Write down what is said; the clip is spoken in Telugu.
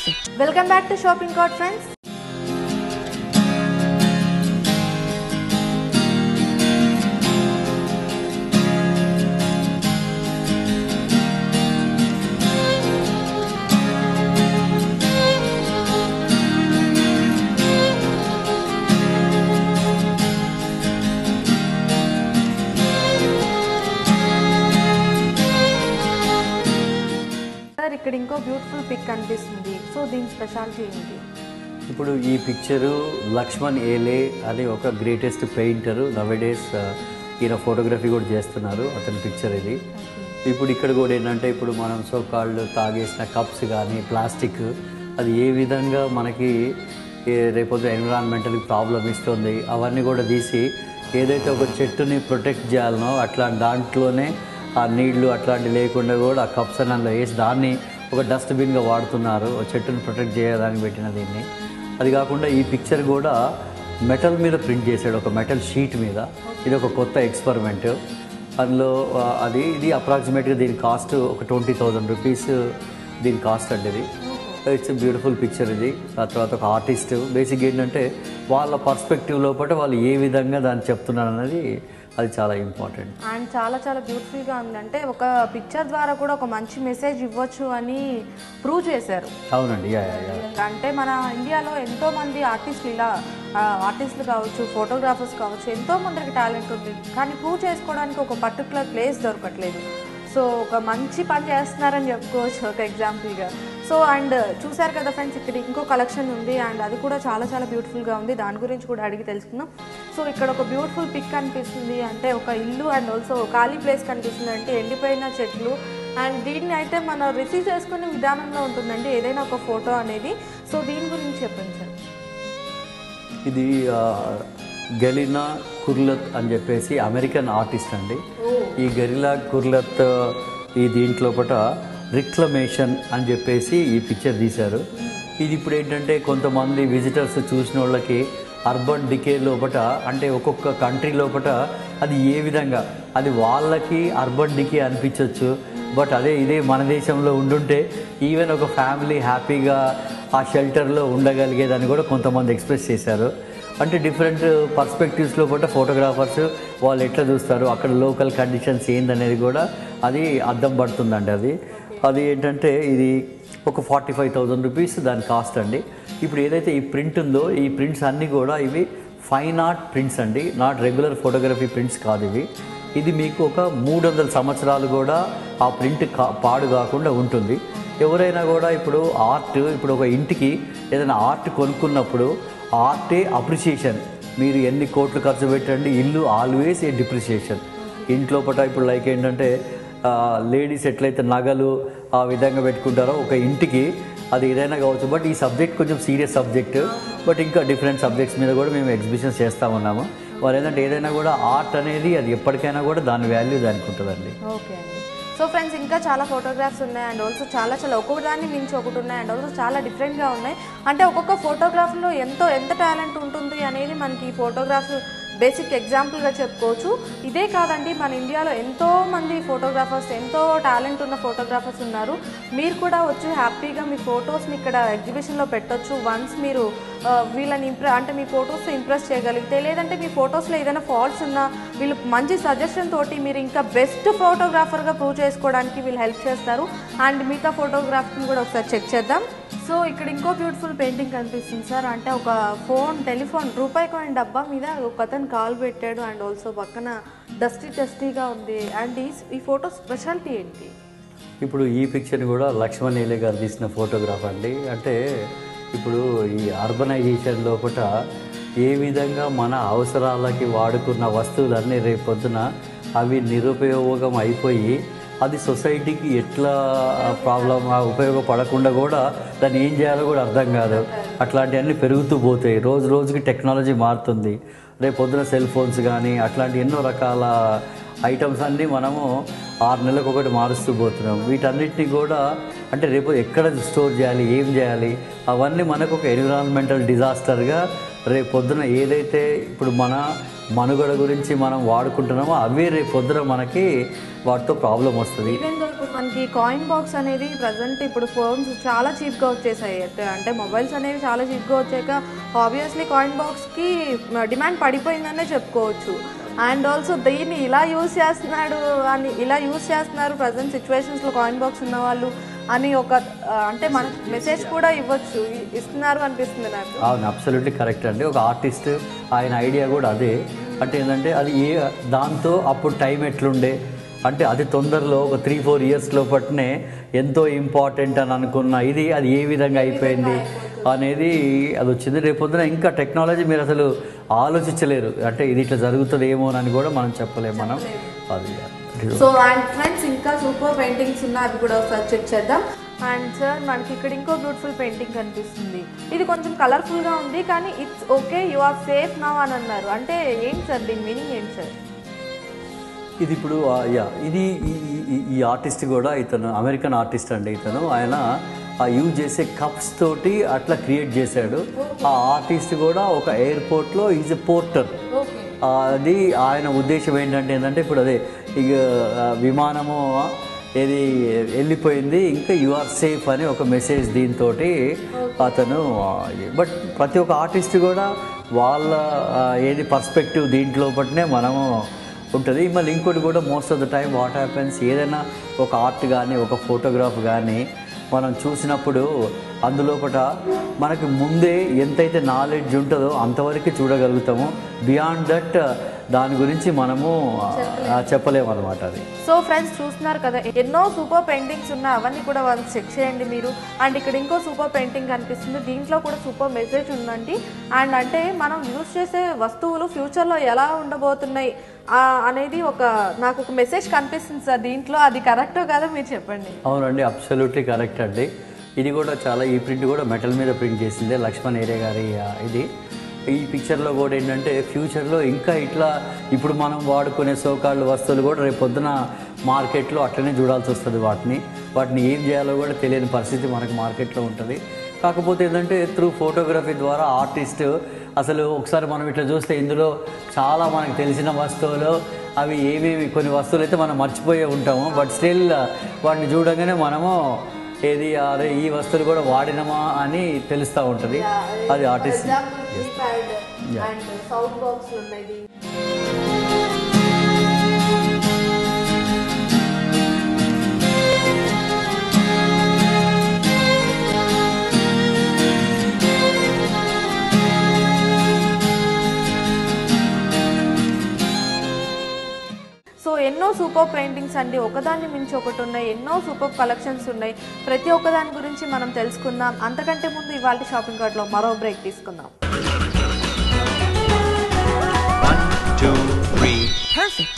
Welcome back to Shopping Cart, friends. ఇక్కడ ఇంకో బ్యూటిఫుల్ పిక్ కనిపిస్తుంది. సో దీని స్పెషాలిటీ ఏంటి? ఇప్పుడు ఈ పిక్చరు లక్ష్మణ్ ఏలే అని ఒక గ్రేటెస్ట్ పెయింటర్ నవడేస్ ఈయన ఫోటోగ్రఫీ కూడా చేస్తున్నారు. అతని పిక్చర్ ఇది. ఇప్పుడు ఇక్కడ కూడా ఏంటంటే ఇప్పుడు మనం సో కాల్డ్ తాగేసిన కప్స్ కానీ ప్లాస్టిక్ అది ఏ విధంగా మనకి రేపొద్దు ఎన్విరాన్మెంటల్కి ప్రాబ్లం ఇస్తుంది అవన్నీ కూడా తీసి ఏదైతే ఒక చెట్టుని ప్రొటెక్ట్ చేయాలనో అట్లాంటి దాంట్లోనే ఆ నీళ్లు అట్లాంటివి లేకుండా కూడా ఆ కప్స్ అని అందులో వేసి దాన్ని ఒక డస్ట్బిన్గా వాడుతున్నారు. చెట్టుని ప్రొటెక్ట్ చేయడానికి పెట్టిన దీన్ని. అది కాకుండా ఈ పిక్చర్ కూడా మెటల్ మీద ప్రింట్ చేశాడు, ఒక మెటల్ షీట్ మీద. ఇది ఒక కొత్త ఎక్స్పెరిమెంట్. అందులో ఇది అప్రాక్సిమేట్గా దీని కాస్ట్ ఒక 20,000 రూపీస్ దీని కాస్ట్ అండి. ఇది ఇట్స్ బ్యూటిఫుల్ పిక్చర్. ఇది ఆ తర్వాత ఒక ఆర్టిస్ట్ బేసిక్ ఏంటంటే వాళ్ళ పర్స్పెక్టివ్ లోపల వాళ్ళు ఏ విధంగా దాన్ని చెప్తున్నారు అన్నది అది చాలా ఇంపార్టెంట్ అండ్ చాలా చాలా బ్యూటిఫుల్గా ఉంది. అంటే ఒక పిక్చర్ ద్వారా కూడా ఒక మంచి మెసేజ్ ఇవ్వచ్చు అని ప్రూవ్ చేశారు. అవునండి. అంటే మన ఇండియాలో ఎంతోమంది ఆర్టిస్టులు కావచ్చు, ఫోటోగ్రాఫర్స్ కావచ్చు, ఎంతోమందికి టాలెంట్ ఉంది. కానీ ప్రూవ్ చేసుకోవడానికి ఒక పర్టికులర్ ప్లేస్ దొరకట్లేదు. సో ఒక మంచి పని చేస్తున్నారని చెప్పుకోవచ్చు ఒక ఎగ్జాంపుల్గా. సో అండ్ చూసారు కదా ఫ్రెండ్స్, ఇక్కడ ఇంకో కలెక్షన్ ఉంది అండ్ అది కూడా చాలా చాలా బ్యూటిఫుల్గా ఉంది. దాని గురించి కూడా అడిగి తెలుసుకుందాం. సో ఇక్కడ ఒక బ్యూటిఫుల్ పిక్ కనిపిస్తుంది. అంటే ఒక ఇల్లు అండ్ ఆల్సో ఖాళీ ప్లేస్ కనిపిస్తుంది. అంటే ఎండిపోయిన చెట్లు అండ్ దీన్ని అయితే మనం రిసీవ్ చేసుకునే విధానంలో ఉంటుందండి ఏదైనా ఒక ఫోటో అనేది. సో దీని గురించి చెప్పండి సార్. ఇది గెలినా కుర్లత్ అని చెప్పేసి అమెరికన్ ఆర్టిస్ట్ అండి. ఈ గెరిలా కుర్లత్ ఈ దీంట్లో పట రిక్లమేషన్ అని చెప్పేసి ఈ పిక్చర్ తీశారు. ఇది ఇప్పుడు ఏంటంటే కొంతమంది విజిటర్స్ చూసిన వాళ్ళకి అర్బన్ డికే లోపట అంటే ఒక్కొక్క కంట్రీ లోపట అది ఏ విధంగా అది వాళ్ళకి అర్బన్ డికే అనిపించవచ్చు. బట్ ఇదే మన దేశంలో ఉండుంటే ఈవెన్ ఒక ఫ్యామిలీ హ్యాపీగా ఆ షెల్టర్లో ఉండగలిగేదని కూడా కొంతమంది ఎక్స్ప్రెస్ చేశారు. అంటే డిఫరెంట్ పర్స్పెక్టివ్స్ లోపల ఫోటోగ్రాఫర్స్ వాళ్ళు ఎట్లా చూస్తారు, అక్కడ లోకల్ కండిషన్స్ ఏందనేది కూడా అది అద్దం పడుతుందండి. అది ఏంటంటే ఇది ఒక 45,000 రూపీస్ దాని కాస్ట్ అండి. ఇప్పుడు ఏదైతే ఈ ప్రింట్ ఉందో ఈ ప్రింట్స్ అన్నీ కూడా ఇవి ఫైన్ ఆర్ట్ ప్రింట్స్ అండి, నాట్ రెగ్యులర్ ఫోటోగ్రఫీ ప్రింట్స్ కాదు ఇవి. ఇది మీకు ఒక 300 సంవత్సరాలు కూడా ఆ ప్రింట్ పాడు కాకుండా ఉంటుంది. ఎవరైనా కూడా ఇప్పుడు ఒక ఇంటికి ఏదైనా ఆర్ట్ కొనుక్కున్నప్పుడు ఆర్టే అప్రిషియేషన్. మీరు ఎన్ని కోట్లు ఖర్చు పెట్టండి, ఇల్లు ఆల్వేస్ ఏ డిప్రిషియేషన్. ఇంట్లో ఇప్పుడు లైక్ ఏంటంటే లేడీస్ ఎట్లయితే నగలు ఆ విధంగా పెట్టుకుంటారో ఒక ఇంటికి అది ఏదైనా కావచ్చు. బట్ ఈ సబ్జెక్ట్ కొంచెం సీరియస్ సబ్జెక్ట్. బట్ ఇంకా డిఫరెంట్ సబ్జెక్ట్స్ మీద కూడా మేము ఎగ్జిబిషన్స్ చేస్తూ ఉన్నాము. వాళ్ళు ఏంటంటే ఏదైనా కూడా ఆర్ట్ అనేది అది ఎప్పటికైనా కూడా దాని వాల్యూ దానికి ఉంటుందండి. ఓకే అండి. సో ఫ్రెండ్స్ ఇంకా చాలా ఫోటోగ్రాఫ్స్ ఉన్నాయి అండ్ ఆల్సో చాలా ఒక్కొక్కదాన్ని మించి ఒకటి ఉన్నాయి అండ్ ఆల్సో చాలా డిఫరెంట్గా ఉన్నాయి. అంటే ఒక్కొక్క ఫోటోగ్రాఫ్లో ఎంత టాలెంట్ ఉంటుంది అనేది మనకి ఈ ఫోటోగ్రాఫ్ బేసిక్ ఎగ్జాంపుల్గా చెప్పుకోవచ్చు. ఇదే కాదండి, మన ఇండియాలో ఎంతోమంది ఫోటోగ్రాఫర్స్, ఎంతో టాలెంట్ ఉన్న ఫోటోగ్రాఫర్స్ ఉన్నారు. మీరు కూడా వచ్చి హ్యాపీగా మీ ఫొటోస్ని ఇక్కడ ఎగ్జిబిషన్లో పెట్టొచ్చు. వన్స్ మీరు వీళ్ళని అంటే మీ ఫొటోస్ ఇంప్రెస్ చేయగలిగితే, లేదంటే మీ ఫొటోస్లో ఏదైనా ఫాల్ట్స్ ఉన్నా వీళ్ళు మంచి సజెషన్ తోటి మీరు ఇంకా బెస్ట్ ఫోటోగ్రాఫర్గా ప్రూవ్ చేసుకోవడానికి వీళ్ళు హెల్ప్ చేస్తారు. అండ్ మిగతా ఫోటోగ్రాఫ్ని కూడా ఒకసారి చెక్ చేద్దాం. సో ఇక్కడ ఇంకో బ్యూటిఫుల్ పెయింటింగ్ కనిపిస్తుంది సార్. అంటే ఒక టెలిఫోన్ రూపాయి కాయిన్ డబ్బా మీద ఒక అతను కాల్ పెట్టాడు అండ్ ఆల్సో పక్కన డస్టీగా ఉంది. అండ్ ఈ ఫోటో స్పెషాలిటీ ఏంటి? ఇప్పుడు ఈ పిక్చర్ కూడా లక్ష్మణ్ ఏలే గారు తీసిన ఫోటోగ్రాఫ్ అండి. అంటే ఇప్పుడు ఈ అర్బనైజేషన్ లోపల ఏ విధంగా మన అవసరాలకి వాడుకున్న వస్తువులన్నీ రేపొద్దున అవి నిరుపయోగం అయిపోయి అది సొసైటీకి ఎట్లా ఉపయోగపడకుండా కూడా దాన్ని ఏం చేయాలో కూడా అర్థం కాదు. అట్లాంటివన్నీ పెరుగుతూ పోతాయి. రోజుకి టెక్నాలజీ మారుతుంది. రేపు పొద్దున సెల్ ఫోన్స్ కానీ అట్లాంటి ఎన్నో రకాల ఐటమ్స్ అన్నీ మనము 6 నెలలకు ఒకటి మారుస్తూ పోతున్నాం. వీటన్నిటిని కూడా అంటే రేపు ఎక్కడ స్టోర్ చేయాలి, ఏం చేయాలి, అవన్నీ మనకు ఒక ఎన్విరాన్మెంటల్ డిజాస్టర్గా రేపు పొద్దున ఏదైతే ఇప్పుడు మన మనుగడ గురించి మనం వాడుకుంటున్నామో అవే రేపు పొద్దున మనకి వాటితో ప్రాబ్లం వస్తుంది. ఈవెన్ దో ఇప్పుడు మనకి కాయిన్ బాక్స్ అనేది ప్రజెంట్ ఇప్పుడు ఫోన్స్ చాలా చీప్గా వచ్చేసాయి, అంటే మొబైల్స్ అనేవి చాలా చీప్గా వచ్చాక ఆబ్వియస్లీ కాయిన్ బాక్స్కి డిమాండ్ పడిపోయిందనే చెప్పుకోవచ్చు. అండ్ ఆల్సో దీన్ని ఇలా యూజ్ చేస్తున్నారు ప్రజెంట్ సిచ్యువేషన్స్లో కాయిన్ బాక్స్ ఉన్న వాళ్ళు అని ఒక అంటే మనకు మెసేజ్ కూడా ఇస్తున్నారు అనిపిస్తుంది నాకు. అవును, అబ్సల్యూట్లీ కరెక్ట్ అండి. ఒక ఆర్టిస్ట్ ఆయన ఐడియా కూడా అదే. అంటే ఏంటంటే అది దాంతో అప్పుడు టైం ఎట్లుండే అంటే అది తొందరలో ఒక 3-4 ఇయర్స్ లోపట్నే ఎంతో ఇంపార్టెంట్ అని అనుకున్న అది ఏ విధంగా అయిపోయింది అనేది అది వచ్చింది. రేపొద్దున ఇంకా టెక్నాలజీ మీరు అసలు ఆలోచించలేరు, అంటే ఇది ఇట్లా జరుగుతుందేమో అని కూడా మనం చెప్పలేము మనం. అది సో అండ్ ఫ్రెండ్స్ ఇంకా సూపర్ పెయింటింగ్స్ ఉన్నాయి, అవి కూడా ఒకసారి చెక్ చేద్దాం. అండ్ సార్ మనకి ఇక్కడ ఇంకో బ్యూటిఫుల్ పెయింటింగ్ కనిపిస్తుంది. ఇది కొంచెం కలర్ఫుల్గా ఉంది కానీ it's okay you are safe now అని అన్నారు. అంటే ఏంటి సార్ దీని మీనింగ్ ఏంటి సార్? ఇది ఇప్పుడు ఇది ఈ ఆర్టిస్ట్ కూడా ఇతను అమెరికన్ ఆర్టిస్ట్ అండి. ఆయన యూజ్ చేసే కప్స్ తోటి అట్లా క్రియేట్ చేశాడు. ఆ ఆర్టిస్ట్ కూడా ఒక ఎయిర్పోర్ట్లో ఈజ్ ఎ పోర్టర్. అది ఆయన ఉద్దేశం ఏంటంటే ఇప్పుడు అదే ఇక విమానము ఏది వెళ్ళిపోయింది ఇంకా యు ఆర్ సేఫ్ అని ఒక మెసేజ్ దీంతో అతను. బట్ ప్రతి ఒక్క ఆర్టిస్ట్ కూడా వాళ్ళ ఏది పర్స్పెక్టివ్ దీంట్లో పట్టినే మనము ఉంటుంది. మళ్ళీ ఇంకోటి కూడా most of the time what happens ఏదైనా ఒక ఆర్ట్ కానీ ఒక ఫోటోగ్రాఫ్ కానీ మనం చూసినప్పుడు అందులోపట మనకి ముందే ఎంతైతే నాలెడ్జ్ ఉంటుందో అంతవరకు చూడగలుగుతాము. బియాండ్ దట్ దాని గురించి మనము చెప్పలేము అనమాట. అది సో ఫ్రెండ్స్ చూస్తున్నారు కదా, ఎన్నో సూపర్ పెయింటింగ్స్ ఉన్నాయి, అవన్నీ కూడా వాళ్ళు చెక్ చేయండి మీరు. అండ్ ఇక్కడ ఇంకో సూపర్ పెయింటింగ్ కనిపిస్తుంది, దీంట్లో కూడా సూపర్ మెసేజ్ ఉందండి. అండ్ అంటే మనం యూజ్ చేసే వస్తువులు ఫ్యూచర్లో ఎలా ఉండబోతున్నాయి అనేది నాకు ఒక మెసేజ్ కనిపిస్తుంది సార్ దీంట్లో. అది కరెక్టో కాదో మీరు చెప్పండి. అవునండి, అబ్సల్యూట్లీ కరెక్ట్ అండి. ఇది కూడా చాలా ఈ ప్రింట్ కూడా మెటల్ మీద ప్రింట్ చేసిందే లక్ష్మణ్ ఏరే గారి. ఈ పిక్చర్లో కూడా ఏంటంటే ఫ్యూచర్లో ఇంకా ఇట్లా ఇప్పుడు మనం వాడుకునే సోకాళ్ళు వస్తువులు కూడా రేపు పొద్దున మార్కెట్లో అట్లనే చూడాల్సి వస్తుంది. వాటిని ఏం చేయాలో కూడా తెలియని పరిస్థితి మనకు మార్కెట్లో ఉంటుంది. కాకపోతే ఏంటంటే త్రూ ఫోటోగ్రఫీ ద్వారా ఆర్టిస్ట్ అసలు ఒకసారి మనం ఇట్లా చూస్తే ఇందులో చాలా మనకు తెలిసిన వస్తువులు అవి ఏవేవి కొన్ని వస్తువులు అయితే మనం మర్చిపోయే ఉంటాము. బట్ స్టిల్ వాటిని చూడగానే మనము అరే ఈ వస్తువులు కూడా వాడినమా అని తెలుస్తూ ఉంటుంది. అది ఆర్టిస్ట్. సో ఎన్నో సూపర్ పెయింటింగ్స్ అండి, ఒకదాన్ని మించి ఒకటి ఉన్నాయి, ఎన్నో సూపర్ కలెక్షన్స్ ఉన్నాయి. ప్రతి ఒక్కదాని గురించి మనం తెలుసుకుందాం. అంతకంటే ముందు ఇవాళ షాపింగ్ కార్ట్లో మరో బ్రేక్ తీసుకుందాం.